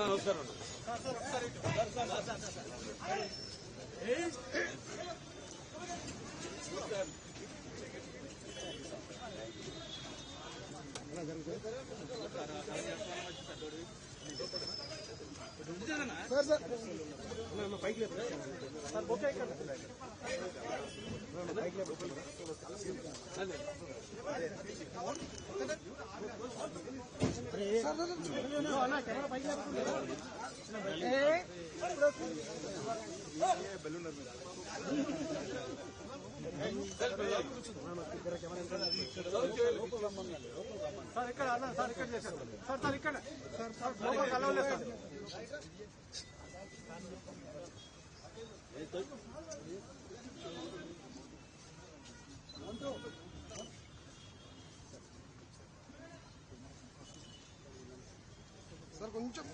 నమస్కారం. సార్ పైకి sir okay sir ఇక్కడ అన్న సార్ ఇక్కడ చేశారు సార్ సార్ ఇక్కడ సార్ సార్ కలవలేదు సార్ సార్ కొంచెం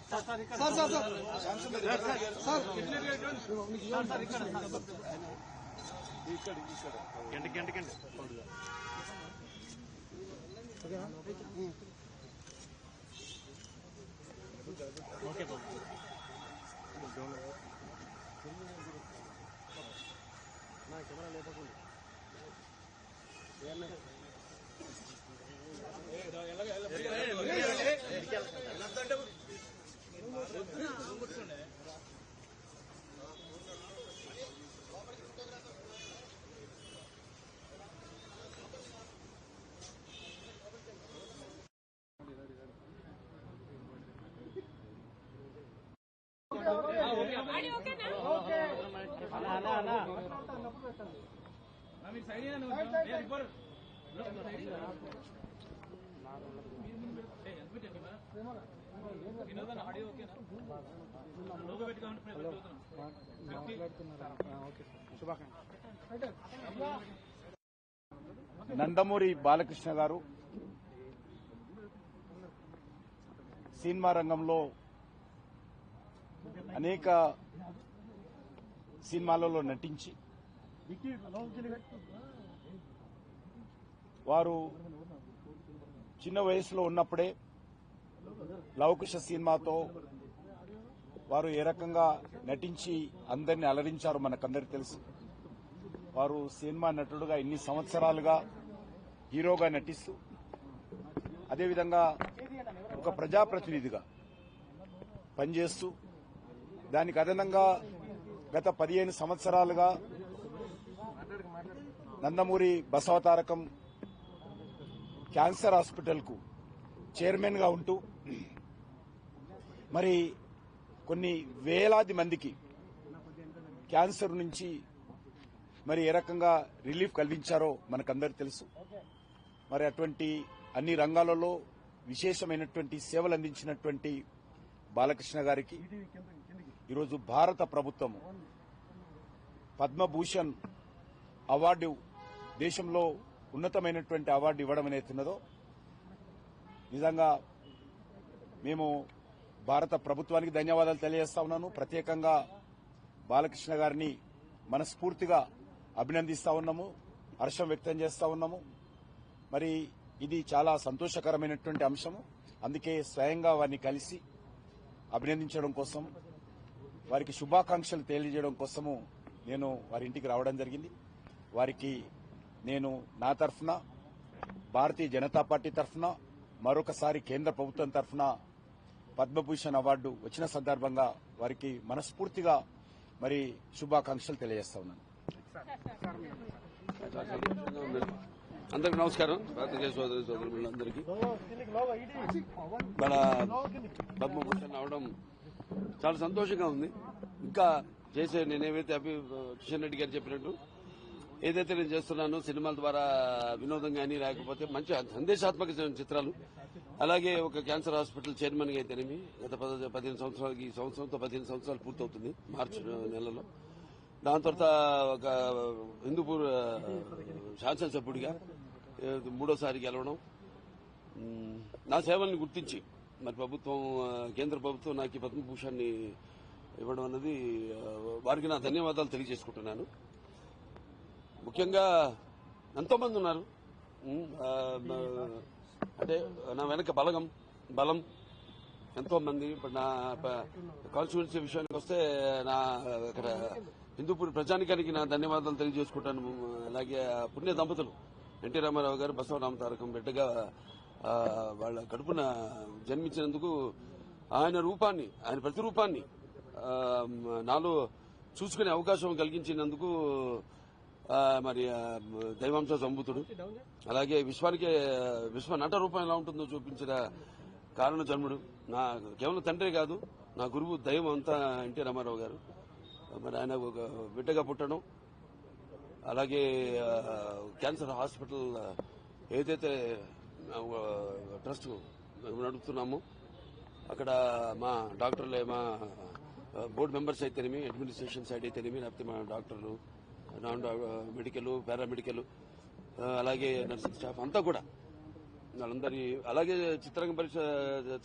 సార్ సార్ సార్ సార్ గంట ఓకే నా కెమెరా లేపకుండా నందమూరి బాలకృష్ణ గారు సినిమా రంగంలో అనేక సినిమాలలో నటించి వారు చిన్న వయసులో ఉన్నప్పుడే లవకుశ సినిమాతో వారు ఏ రకంగా నటించి అందరినీ అలరించారో మనకందరికీ తెలుసు. వారు సినిమా నటుడుగా ఇన్ని సంవత్సరాలుగా హీరోగా నటిస్తూ అదేవిధంగా ఒక ప్రజాప్రతినిధిగా పనిచేస్తూ దానికి అదనంగా గత 15 సంవత్సరాలుగా నందమూరి బసవతారకం క్యాన్సర్ హాస్పిటల్కు చైర్మన్ గా ఉంటూ మరి కొన్ని వేలాది మందికి క్యాన్సర్ నుంచి మరి ఏ రకంగా రిలీఫ్ కలిగించారో మనకందరికీ తెలుసు. మరి అటువంటి అన్ని రంగాలలో విశేషమైనటువంటి సేవలు అందించినటువంటి బాలకృష్ణ గారికి ఈరోజు భారత ప్రభుత్వం పద్మభూషణ్ అవార్డు, దేశంలో ఉన్నతమైనటువంటి అవార్డు ఇవ్వడం అనేతున్నదో నిజంగా మేము భారత ప్రభుత్వానికి ధన్యవాదాలు తెలియజేస్తా ఉన్నాను. ప్రత్యేకంగా బాలకృష్ణ గారిని మనస్ఫూర్తిగా అభినందిస్తా ఉన్నాము, హర్షం వ్యక్తం చేస్తా ఉన్నాము. మరి ఇది చాలా సంతోషకరమైనటువంటి అంశము. అందుకే స్వయంగా వారిని కలిసి అభినందించడం కోసం, వారికి శుభాకాంక్షలు తెలియజేయడం కోసము నేను వారి ఇంటికి రావడం జరిగింది. వారికి నేను నా తరఫున, భారతీయ జనతా పార్టీ తరఫున, మరొకసారి కేంద్ర ప్రభుత్వం తరఫున పద్మభూషణ్ అవార్డు వచ్చిన సందర్భంగా వారికి మనస్ఫూర్తిగా మరి శుభాకాంక్షలు తెలియజేస్తా ఉన్నాను. అందరికి నమస్కారం. పాత్రికేయ సోదరి సోదరులందరికీ మన పద్మభూషణ్ అవడం చాలా సంతోషంగా ఉంది. ఇంకా చేసే నేనేమైతే కిషన్ రెడ్డి గారు చెప్పినట్టు ఏదైతే నేను చేస్తున్నానో సినిమాల ద్వారా వినోదం కానీ లేకపోతే మంచి సందేశాత్మక చిత్రాలు, అలాగే ఒక క్యాన్సర్ హాస్పిటల్ చైర్మన్ గా అయితేనేమి గత 15 సంవత్సరాలకి, ఈ సంవత్సరంతో 15 సంవత్సరాలు పూర్తవుతుంది మార్చి నెలలో. దాని తర్వాత ఒక హిందూపూర్ శాసనసభ్యుడిగా 3వ గెలవడం, నా సేవల్ని గుర్తించి మరి ప్రభుత్వం, కేంద్ర ప్రభుత్వం నాకు ఈ పద్మభూషణ్ని ఇవ్వడం అన్నది వారికి నా ధన్యవాదాలు తెలియజేసుకుంటున్నాను. ముఖ్యంగా ఎంతోమంది ఉన్నారు. అంటే నా వెనక బలం ఎంతోమంది. ఇప్పుడు నా కాన్స్టిట్యున్సీ విషయానికి వస్తే నా ఇక్కడ హిందూపూర్ ప్రజానికానికి నా ధన్యవాదాలు తెలియజేసుకుంటాను. అలాగే పుణ్య దంపతులు ఎన్టీ రామారావు గారు బసవరామ తారకం బిడ్డగా వాళ్ళ కడుపున జన్మించినందుకు ఆయన ప్రతిరూపాన్ని నాలో చూసుకునే అవకాశం కలిగించినందుకు మరి దైవాంశ సంభూతుడు. అలాగే విశ్వ నట రూపం ఎలా ఉంటుందో చూపించిన కారణ జన్ముడు. నా కేవలం తండ్రే కాదు, నా గురువు దైవం అంతా ఎన్టీ రామారావు గారు. మరి ఆయన ఒక బిడ్డగా పుట్టడం, అలాగే క్యాన్సర్ హాస్పిటల్ ఏదైతే ట్రస్ట్ నడుపుతున్నామో అక్కడ మా డాక్టర్లే, మా బోర్డు మెంబర్స్ అయితేనేమి, అడ్మినిస్ట్రేషన్ సైడ్ అయితేనేమి, లేకపోతే మా డాక్టర్లు, నాన్ మెడికల్, పారామెడికల్, అలాగే నర్సింగ్ స్టాఫ్ అంతా కూడా వాళ్ళందరి, అలాగే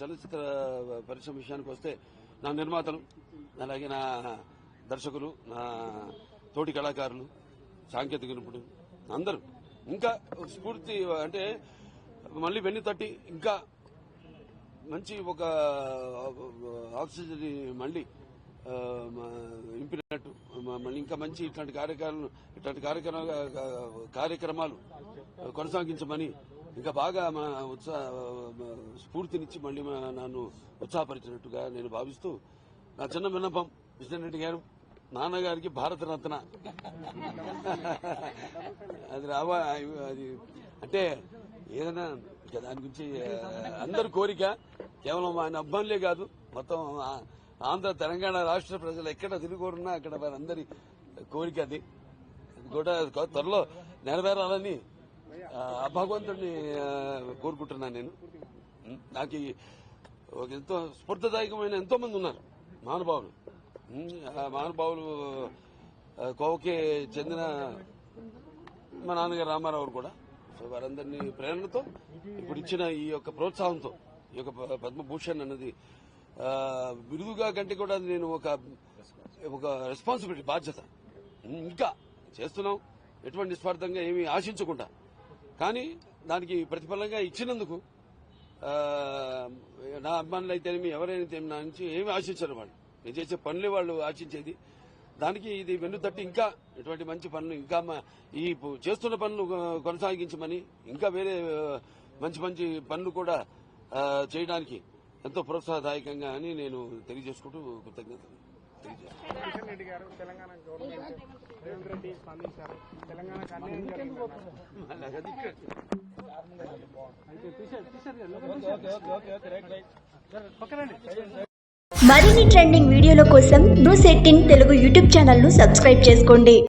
చలనచిత్ర పరిశ్రమ విషయానికి వస్తే నా నిర్మాతలు, అలాగే నా దర్శకులు, నా తోటి కళాకారులు, సాంకేతిక నిపుణులు అందరూ ఇంకా స్ఫూర్తి అంటే మళ్ళీ వెన్ను తట్టి ఇంకా మంచి ఒక ఆక్సిజన్ మళ్ళీ ఇంపినట్టు మళ్ళీ ఇంకా మంచి ఇట్లాంటి కార్యక్రమాలు కొనసాగించమని ఇంకా బాగా మా స్ఫూర్తినిచ్చి మళ్ళీ నన్ను ఉత్సాహపరిచినట్టుగా నేను భావిస్తూ నా చిన్న విన్నపం కిషన్ రెడ్డి గారు, నాన్నగారికి భారతరత్న అది అంటే ఏదైనా దాని గురించి అందరి కోరిక, కేవలం ఆయన అబ్బాయిలే కాదు మొత్తం ఆంధ్ర తెలంగాణ రాష్ట్ర ప్రజలు ఎక్కడ తిరుగురున్నా అక్కడ వారందరి కోరిక అది కూడా త్వరలో నెరవేరాలని భగవంతుడిని కోరుకుంటున్నాను. నేను నాకు ఎంతో స్ఫూర్తిదాయకమైన ఎంతో మంది ఉన్నారు మహానుభావులు. మహానుభావులు కోవకే చెందిన మా నాన్నగారు రామారావు కూడా. సో వారందరినీ ప్రేరణతో ఇప్పుడు ఇచ్చిన ఈ యొక్క ప్రోత్సాహంతో ఈ యొక్క పద్మభూషణ్ అన్నది బిరుదుగా కంటే కూడా నేను ఒక రెస్పాన్సిబిలిటీ, బాధ్యత ఇంకా చేస్తున్నాం, ఎటువంటి నిస్వార్థంగా ఏమీ ఆశించకుండా. కానీ దానికి ప్రతిఫలంగా ఇచ్చినందుకు నా అభిమానులు అయితేనేమి ఎవరైనా నా నుంచి ఏమి ఆశించారు, వాళ్ళు నేను చేసే పనులే వాళ్ళు ఆశించేది. దానికి ఇది వెన్ను తట్టి ఇంకా ఇటువంటి మంచి పనులు, ఇంకా ఈ చేస్తున్న పనులు కొనసాగించమని, ఇంకా వేరే మంచి మంచి పనులు కూడా చేయడానికి ఎంతో ప్రోత్సాహదాయకంగా అని నేను తెలియజేసుకుంటూ కృతజ్ఞతలు కిషన్ రెడ్డి గారు, తెలంగాణ గవర్నమెంట్ రేవంత్ రెడ్డి స్పందించారు. తెలంగాణకు అన్యాయం మరిన్ని ట్రెండింగ్ వీడియోల కోసం న్యూస్ 18 తెలుగు యూట్యూబ్ ఛానల్ ను సబ్స్క్రైబ్ చేసుకోండి.